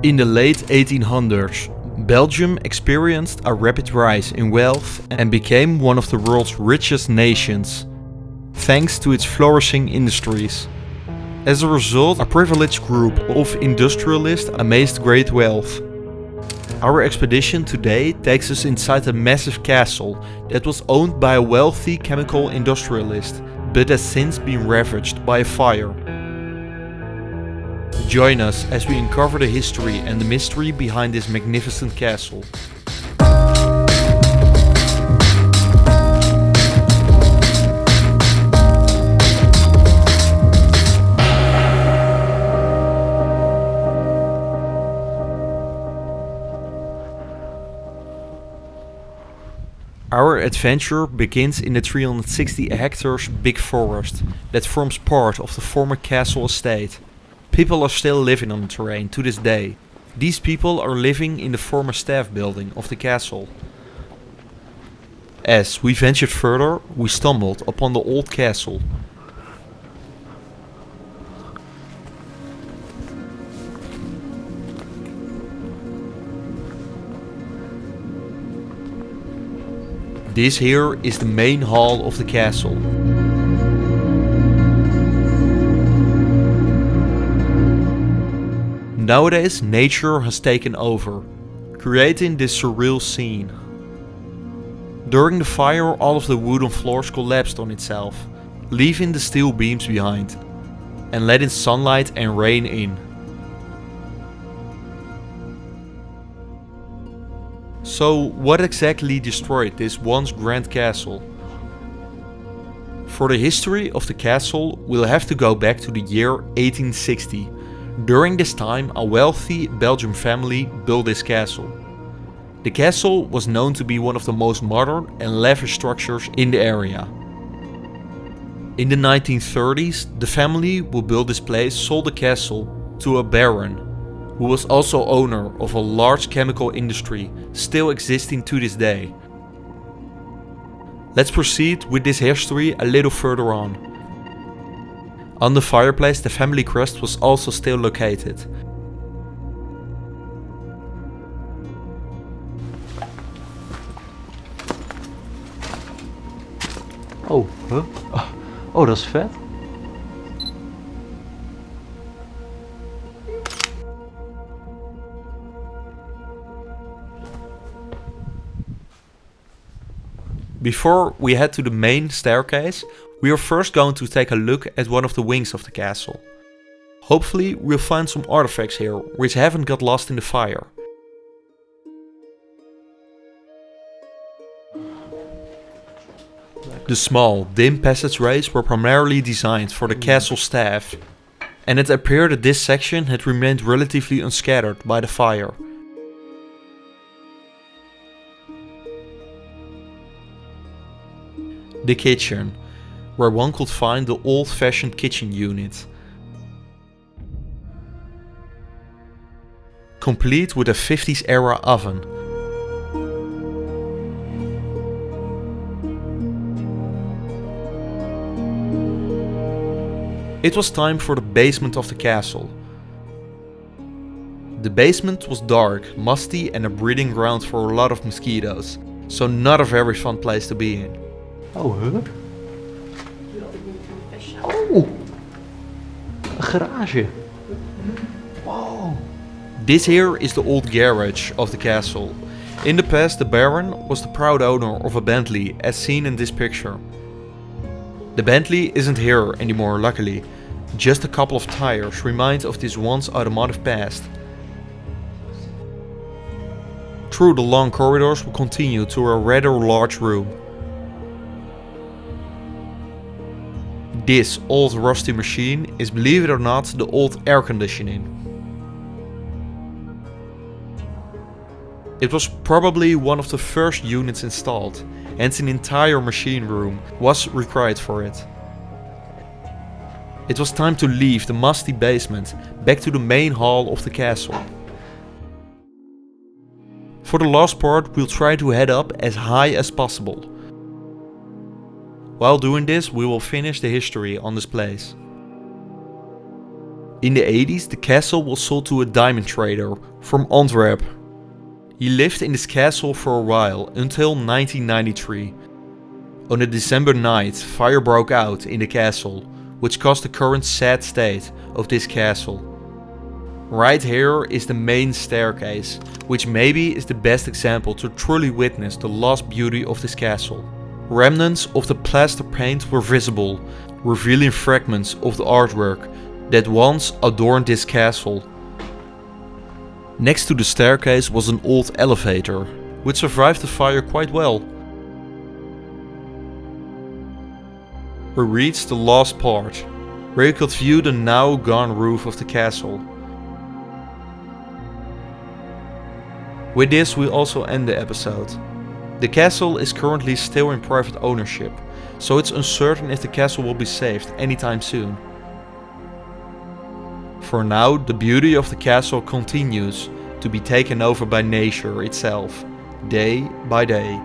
In the late 1800s, Belgium experienced a rapid rise in wealth and became one of the world's richest nations, thanks to its flourishing industries. As a result, a privileged group of industrialists amassed great wealth. Our expedition today takes us inside a massive castle that was owned by a wealthy chemical industrialist, but has since been ravaged by a fire. Join us as we uncover the history and the mystery behind this magnificent castle. Our adventure begins in the 360 hectares big forest that forms part of the former castle estate. People are still living on the terrain to this day. These people are living in the former staff building of the castle. As we ventured further, we stumbled upon the old castle. This here is the main hall of the castle. Nowadays, nature has taken over, creating this surreal scene. During the fire, all of the wooden floors collapsed on itself, leaving the steel beams behind, and letting sunlight and rain in. So, what exactly destroyed this once grand castle? For the history of the castle, we'll have to go back to the year 1860. During this time, a wealthy Belgian family built this castle. The castle was known to be one of the most modern and lavish structures in the area. In the 1930s, the family who built this place sold the castle to a baron, who was also owner of a large chemical industry still existing to this day. Let's proceed with this history a little further on. On the fireplace, the family crest was also still located. Oh, huh? Oh, dat is vet. Before we head to the main staircase, we are first going to take a look at one of the wings of the castle. Hopefully we'll find some artifacts here which haven't got lost in the fire. The small, dim passageways were primarily designed for the castle staff, and it appeared that this section had remained relatively unscattered by the fire. The kitchen, where one could find the old-fashioned kitchen unit, complete with a 50s era oven. It was time for the basement of the castle. The basement was dark, musty and a breeding ground for a lot of mosquitoes, so not a very fun place to be in. Oh, huh? Oh! Een garage. Wow. This here is the old garage of the castle. In the past, the Baron was the proud owner of a Bentley, as seen in this picture. The Bentley isn't here anymore, luckily. Just a couple of tires remind of this once automotive past. Through the long corridors we continue to a rather large room. This old rusty machine is, believe it or not, the old air conditioning. It was probably one of the first units installed, and an entire machine room was required for it. It was time to leave the musty basement back to the main hall of the castle. For the last part, we'll try to head up as high as possible. While doing this, we will finish the history on this place. In the 80s, the castle was sold to a diamond trader from Antwerp. He lived in this castle for a while until 1993. On a December night, fire broke out in the castle, which caused the current sad state of this castle. Right here is the main staircase, which maybe is the best example to truly witness the lost beauty of this castle. Remnants of the plaster paint were visible, revealing fragments of the artwork that once adorned this castle. Next to the staircase was an old elevator, which survived the fire quite well. We reached the last part, where you could view the now gone roof of the castle. With this we also end the episode. The castle is currently still in private ownership, so it's uncertain if the castle will be saved anytime soon. For now, the beauty of the castle continues to be taken over by nature itself, day by day.